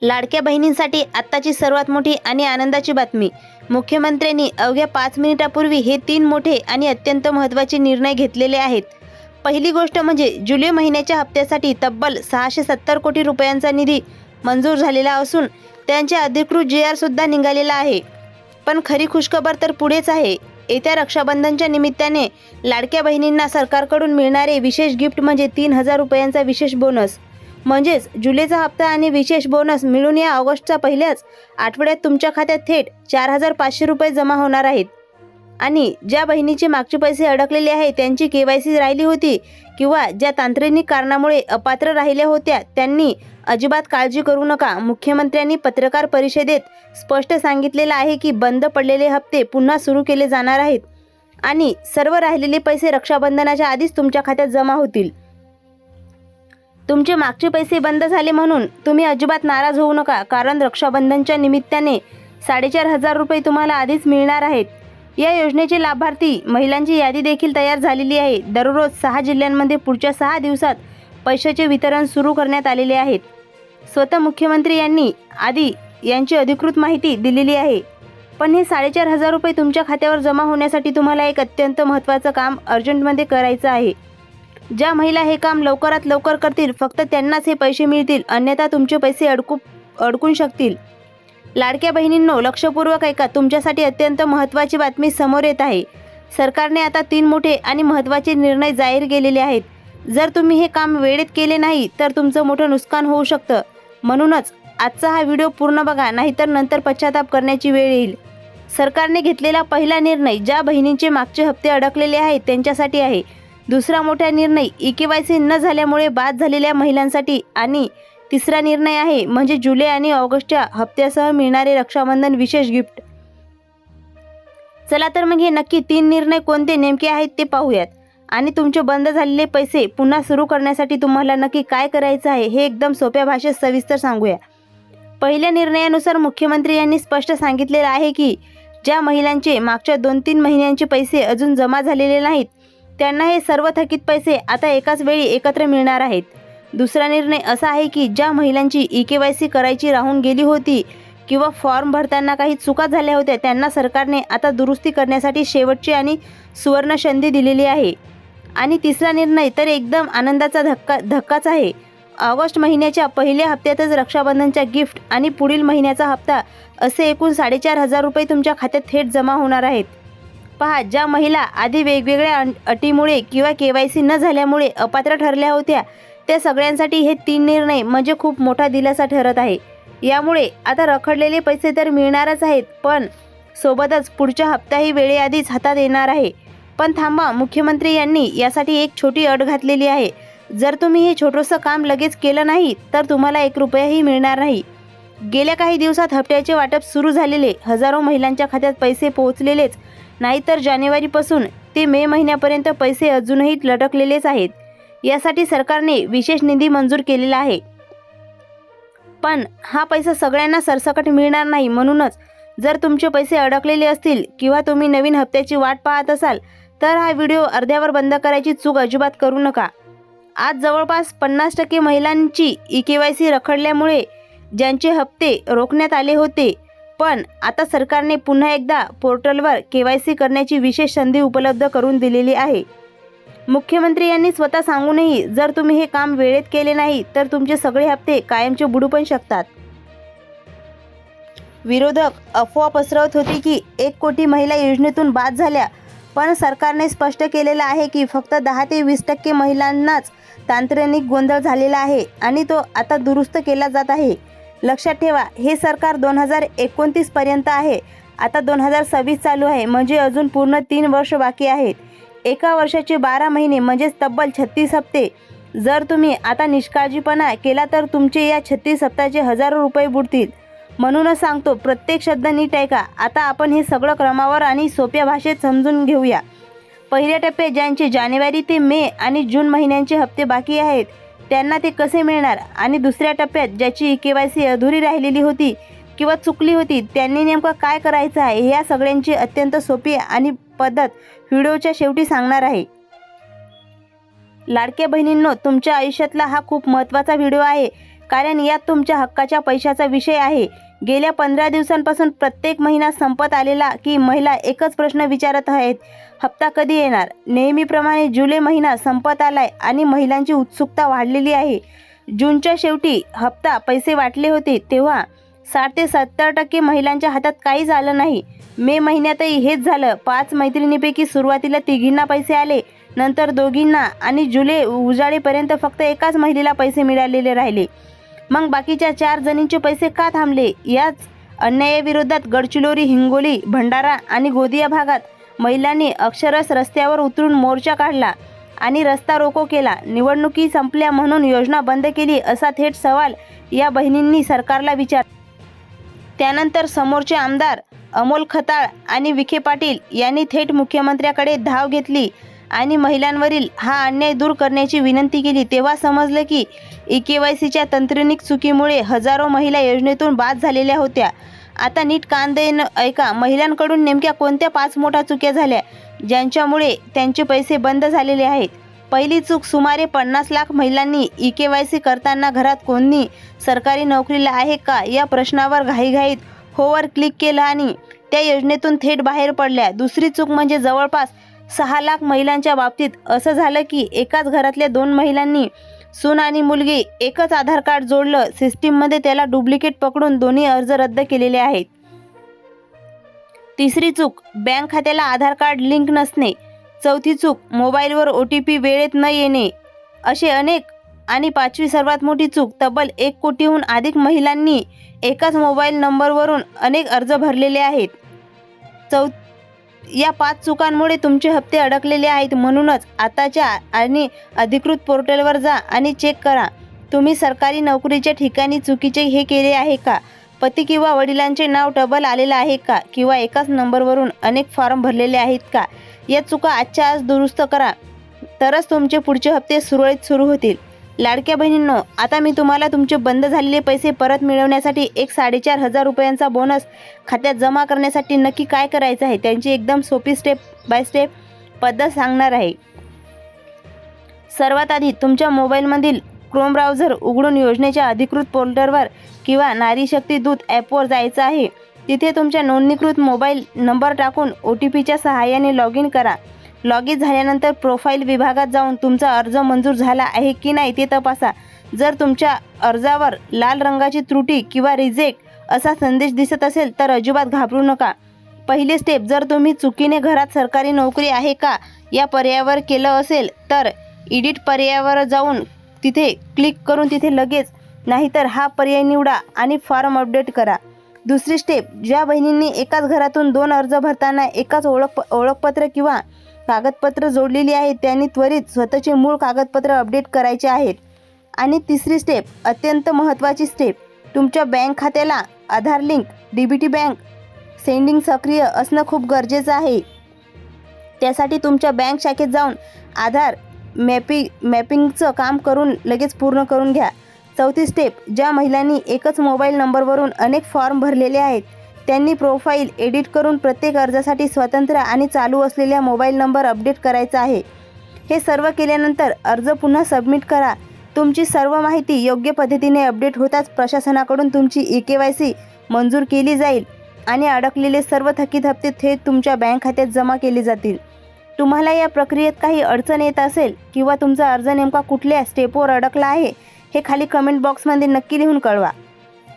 लाडक्या बहिणींसाठी आत्ताची सर्वात मोठी आणि आनंदाची बातमी. मुख्यमंत्र्यांनी अवघ्या 5 मिनिटापूर्वी हे 3 मोठे आणि अत्यंत महत्त्वाचे निर्णय घेतलेले आहेत. पहिली गोष्ट म्हणजे जुलै महिन्याच्या हप्त्यासाठी तब्बल 670 कोटी रुपयांचा निधी मंजूर झालेला असून त्यांचे अधिकृत JR सुद्धा निघालेला आहे. पण खरी खुशखबर तर पुढेच आहे. येत्या रक्षाबंधनच्या निमित्ताने लाडक्या बहिणींना सरकारकडून मिळणारे विशेष गिफ्ट म्हणजे 3000 रुपयांचा विशेष बोनस. म्हणजेच जुलैचा हप्ता आणि विशेष बोनस मिळून या ऑगस्टच्या पहिल्याच आठवड्यात तुमच्या खात्यात थेट 4500 रुपये जमा होणार आहेत. आणि ज्या बहिणीचे मागचे पैसे अडकलेले आहे, त्यांची KYC राहिली होती किंवा ज्या तांत्रिक कारणामुळे अपात्र राहिल्या होत्या, त्यांनी अजिबात काळजी करू नका. मुख्यमंत्र्यांनी पत्रकार परिषदेत स्पष्ट सांगितलेलं आहे की बंद पडलेले हप्ते पुन्हा सुरू केले जाणार आहेत आणि सर्व राहिलेले पैसे रक्षाबंधनाच्या आधीच तुमच्या खात्यात जमा होतील. तुमचे मागचे पैसे बंद झाले म्हणून तुम्ही अजिबात नाराज होऊ नका, कारण रक्षाबंधनच्या निमित्ताने 4500 रुपये तुम्हाला आधीच मिळणार आहेत. या योजनेचे लाभार्थी महिलांची यादी देखील तयार झालेली आहे. दररोज 6 जिल्ह्यांमध्ये पुढच्या 6 दिवसात पैशाचे वितरण सुरू करण्यात आलेले आहेत. स्वतः मुख्यमंत्री यांनी आधी यांची अधिकृत माहिती दिलेली आहे. पण हे 4500 रुपये तुमच्या खात्यावर जमा होण्यासाठी तुम्हाला एक अत्यंत महत्त्वाचं काम अर्जंटमध्ये करायचं आहे. ज्या महिला हे काम लवकरात लवकर करतील, फक्त त्यांनाच हे पैसे मिळतील, अन्यथा तुमचे पैसे अडकून शकतील. लाडक्या बहिणींनो, लक्षपूर्वक ऐका. तुमच्यासाठी अत्यंत महत्त्वाची बातमी समोर येत आहे. सरकारने आता 3 मोठे आणि महत्त्वाचे निर्णय जाहीर केलेले आहेत. जर तुम्ही हे काम वेळेत केले नाही तर तुमचं मोठं नुकसान होऊ शकतं. म्हणूनच आजचा हा व्हिडिओ पूर्ण बघा, नाहीतर नंतर पश्चाताप करण्याची वेळ येईल. सरकारने घेतलेला पहिला निर्णय ज्या बहिणींचे मागचे हप्ते अडकलेले आहेत त्यांच्यासाठी आहे. दुसरा मोठा निर्णय KYC न झाल्यामुळे बाद झालेल्या महिलांसाठी आणि तिसरा निर्णय आहे म्हणजे जुलै आणि ऑगस्टच्या हप्त्यासह मिळणारे रक्षाबंधन विशेष गिफ्ट. चला तर मग हे नक्की 3 निर्णय कोणते नेमके आहेत ते पाहूयात. आणि तुमचे बंद झालेले पैसे पुन्हा सुरू करण्यासाठी तुम्हाला नक्की काय करायचं आहे हे एकदम सोप्या भाषेत सविस्तर सांगूया. पहिल्या निर्णयानुसार मुख्यमंत्री यांनी स्पष्ट सांगितलेलं आहे की ज्या महिलांचे मागच्या 2-3 महिन्यांचे पैसे अजून जमा झालेले नाहीत, त्यांना हे सर्व थकीत पैसे आता एकाच वेळी एकत्र मिळणार आहेत. दुसरा निर्णय असा आहे की ज्या महिलांची KYC करायची राहून गेली होती किंवा फॉर्म भरताना काही चुका झाल्या होत्या, त्यांना सरकारने आता दुरुस्ती करण्यासाठी शेवटची आणि सुवर्ण संधी दिलेली आहे. आणि तिसरा निर्णय तर एकदम आनंदाचा धक्काच आहे. ऑगस्ट महिन्याच्या पहिल्या हप्त्यातच रक्षाबंधनच्या गिफ्ट आणि पुढील महिन्याचा हप्ता असे एकूण 4500 रुपये तुमच्या खात्यात थेट जमा होणार आहेत. पहा, ज्या महिला आधी वेगवेगळ्या अटीमुळे किंवा KYC न झाल्यामुळे अपात्र ठरल्या होत्या, त्या सगळ्यांसाठी हे 3 निर्णय म्हणजे खूप मोठा दिलासा ठरत आहे. यामुळे आता रखडलेले पैसे तर मिळणारच आहेत, पण सोबतच पुढचा हप्ताही वेळेआधीच हातात येणार आहे. पण थांबा, मुख्यमंत्री यांनी यासाठी एक छोटी अट घातलेली आहे. जर तुम्ही हे छोटंसं काम लगेच केलं नाही तर तुम्हाला 1 रुपयाही मिळणार नाही. गेल्या काही दिवसात हप्त्याचे वाटप सुरू झालेले हजारो महिलांच्या खात्यात पैसे पोहोचलेलेच नाही, तर जानेवारीपासून ते मे महिन्यापर्यंत पैसे अजूनही लटकलेलेच आहेत. यासाठी सरकारने विशेष निधी मंजूर केलेला आहे. पण हा पैसा सगळ्यांना सरसकट मिळणार नाही. म्हणूनच जर तुमचे पैसे अडकलेले असतील किंवा तुम्ही नवीन हप्त्याची वाट पाहत असाल तर हा व्हिडिओ अर्ध्यावर बंद करायची चूक अजिबात करू नका. आज जवळपास 50% महिलांची KYC रखडल्यामुळे ज्यांचे हप्ते रोखण्यात आले होते, पण आता सरकारने पुन्हा एकदा पोर्टलवर KYC करण्याची विशेष संधी उपलब्ध करून दिलेली आहे. मुख्यमंत्री यांनी स्वतः सांगूनही जर तुम्ही हे काम वेळेत केले नाही तर तुमचे सगळे हप्ते कायमचे बुडू पण शकतात. विरोधक अफवा पसरवत होते की 1 कोटी महिला योजनेतून बाद झाल्या, पण सरकारने स्पष्ट केलेलं आहे की फक्त 10 ते 20% महिलांनाच तांत्रिक गोंधळ झालेला आहे आणि तो आता दुरुस्त केला जात आहे. लक्षात ठेवा, हे सरकार 2029 पर्यंत आहे. आता 2026 चालू आहे, म्हणजे अजून पूर्ण 3 वर्ष बाकी आहेत. एका वर्षाचे 12 महिने म्हणजेच तब्बल 36 हप्ते. जर तुम्ही आता निष्काळजीपणा केला तर तुमचे या 36 हप्त्याचे हजारो रुपये बुडतील. म्हणूनच सांगतो, प्रत्येक शब्द नीट ऐका. आता आपण हे सगळं क्रमावर आणि सोप्या भाषेत समजून घेऊया. पहिल्या टप्प्यात ज्यांचे जानेवारी ते मे आणि जून महिन्यांचे हप्ते बाकी आहेत त्यांना ते कसे मिळणार, आणि दुसऱ्या टप्प्यात ज्याची KYC अधुरी राहिलेली होती किंवा चुकली होती त्यांनी नेमकं काय करायचं आहे, या सगळ्यांची अत्यंत सोपी आणि पद्धत व्हिडिओच्या शेवटी सांगणार आहे. लाडक्या बहिणींनो, तुमच्या आयुष्यातला हा खूप महत्त्वाचा व्हिडिओ आहे, कारण यात तुमच्या हक्काच्या पैशाचा विषय आहे. गेल्या 15 दिवसांपासून प्रत्येक महिना संपत आलेला की महिला एकच प्रश्न विचारत आहेत, हप्ता कधी येणार? नेहमीप्रमाणे जुलै महिना संपत आलाय आणि महिलांची उत्सुकता वाढलेली आहे. जूनच्या शेवटी हप्ता पैसे वाटले होते तेव्हा 60 ते 70% महिलांच्या हातात काहीच आलं नाही. मे महिन्यातही हेच झालं. 5 मैत्रिणींपैकी सुरुवातीला तिघींना पैसे आले, नंतर दोघींना आणि जुलै उजाडेपर्यंत फक्त एकाच महिलेला पैसे मिळालेले राहिले. मग बाकीच्या 4 जणींचे पैसे का थांबले? याच अन्यायाविरोधात गडचिरोली, हिंगोली, भंडारा आणि गोंदिया भागात महिलांनी अक्षरशः रस्त्यावर उतरून मोर्चा काढला आणि रस्ता रोको केला. निवडणुकी संपल्या म्हणून योजना बंद केली, असा थेट सवाल या बहिणींनी सरकारला विचारला. त्यानंतर समोरचे आमदार अमोल खताळ आणि विखे पाटील यांनी थेट मुख्यमंत्र्याकडे धाव घेतली आणि महिलांवरील हा अन्याय दूर करण्याची विनंती केली. तेव्हा समजलं की EKYCच्या तांत्रिक चुकीमुळे हजारो महिला योजनेतून बाद झालेल्या होत्या. आता नीट कान देऊन ऐका, महिलांकडून नेमक्या कोणत्या 5 मोठ्या चुक्या झाल्या ज्यांच्यामुळे त्यांचे पैसे बंद झालेले आहेत. पहिली चूक, सुमारे 50 लाख महिलांनी EKYC करताना घरात कोणी सरकारी नोकरीला आहे का या प्रश्नावर घाईघाईत होवर क्लिक केलं आणि त्या योजनेतून थेट बाहेर पडल्या. दुसरी चूक म्हणजे जवळपास 6 लाख महिलांच्या बाबतीत असं झालं की एकाच घरातल्या 2 महिलांनी सून आणि मुलगी एकच आधार कार्ड जोडलं सिस्टीममध्ये, त्याला डुप्लिकेट पकडून दोन्ही अर्ज रद्द केलेले आहेत. तिसरी चूक, बँक खात्याला आधार कार्ड लिंक नसणे. चौथी चूक, मोबाईलवर OTP वेळेत न येणे. असे अनेक. आणि 5वी सर्वात मोठी चूक, तब्बल 1 कोटीहून अधिक महिलांनी एकाच मोबाईल नंबरवरून अनेक अर्ज भरलेले आहेत. या 5 चुकांमुळे तुमचे हप्ते अडकलेले आहेत. म्हणूनच आताच्या आणि अधिकृत पोर्टलवर जा आणि चेक करा, तुम्ही सरकारी नोकरीच्या ठिकाणी चुकीचे हे केले आहे का? पती किंवा वडिलांचे नाव डबल आलेलं आहे का? किंवा एकाच नंबरवरून अनेक फॉर्म भरलेले आहेत का? या चुका आजच्या आज दुरुस्त करा, तरच तुमचे पुढचे हप्ते सुरळीत सुरू होतील. लाडक्या बहिणींनो, आता मी तुम्हाला तुमचे बंद झालेले पैसे परत मिळवण्यासाठी एक 4,500 रुपयांचा बोनस खात्यात जमा करण्यासाठी नक्की काय करायचं आहे त्यांची एकदम सोपी स्टेप बाय स्टेप पद्धत सांगणार आहे. सर्वात आधी तुमच्या मोबाईलमधील क्रोम ब्राउझर उघडून योजनेच्या अधिकृत पोर्टलवर किंवा नारी शक्ती दूत ॲपवर जायचं आहे. तिथे तुमच्या नोंदणीकृत मोबाईल नंबर टाकून OTPच्या सहाय्याने लॉग इन करा. लॉग इन झाल्यानंतर प्रोफाईल विभागात जाऊन तुमचा अर्ज मंजूर झाला आहे की नाही ते तपासा. जर तुमच्या अर्जावर लाल रंगाची त्रुटी किंवा रिजेक्ट असा संदेश दिसत असेल तर अजिबात घाबरू नका. पहिली स्टेप, जर तुम्ही चुकीने घरात सरकारी नोकरी आहे का या पर्यायावर केलं असेल तर एडिट पर्यायावर जाऊन तिथे क्लिक करून तिथे लगेच, नाहीतर हा पर्याय निवडा आणि फॉर्म अपडेट करा. दुसरी स्टेप, ज्या बहिणींनी एकाच घरातून 2 अर्ज भरताना एकाच ओळखपत्र किंवा कागदपत्र जोडलेली आहेत त्यांनी त्वरित स्वतःचे मूळ कागदपत्र अपडेट करायचे आहेत. आणि तिसरी स्टेप, अत्यंत महत्त्वाची स्टेप, तुमच्या बँक खात्याला आधार लिंक DBT बँक सेंडिंग सक्रिय असणं खूप गरजेचं आहे. त्यासाठी तुमच्या बँक शाखेत जाऊन आधार मॅपिंगचं काम करून लगेच पूर्ण करून घ्या. चौथी स्टेप, ज्या महिलांनी एकच मोबाईल नंबरवरून अनेक फॉर्म भरलेले आहेत त्यांनी प्रोफाईल एडिट करून प्रत्येक अर्जासाठी स्वतंत्र आणि चालू असलेला मोबाईल नंबर अपडेट करायचा आहे. हे सर्व केल्यानंतर अर्ज पुन्हा सबमिट करा. तुमची सर्व माहिती योग्य पद्धतीने अपडेट होताच प्रशासनाकडून तुमची EKYC मंजूर केली जाईल आणि अडकलेले सर्व थकीत हप्ते थेट तुमच्या बँक खात्यात जमा केले जातील. तुम्हाला या प्रक्रियेत काही अडचण येत असेल किंवा तुमचा अर्ज नेमका कुठल्या स्टेपवर अडकला आहे हे खाली कमेंट बॉक्समध्ये नक्की लिहून कळवा.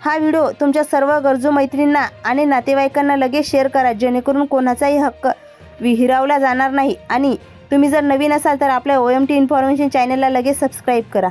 हा व्हिडिओ तुमच्या सर्व गरजू मैत्रिणींना आणि नातेवाईकांना लगेच शेअर करा, जेणेकरून कोणाचाही हक्क हिरावला जाणार नाही. आणि तुम्ही जर नवीन असाल तर आपल्या OMT इन्फॉर्मेशन चॅनलला लगेच सबस्क्राईब करा.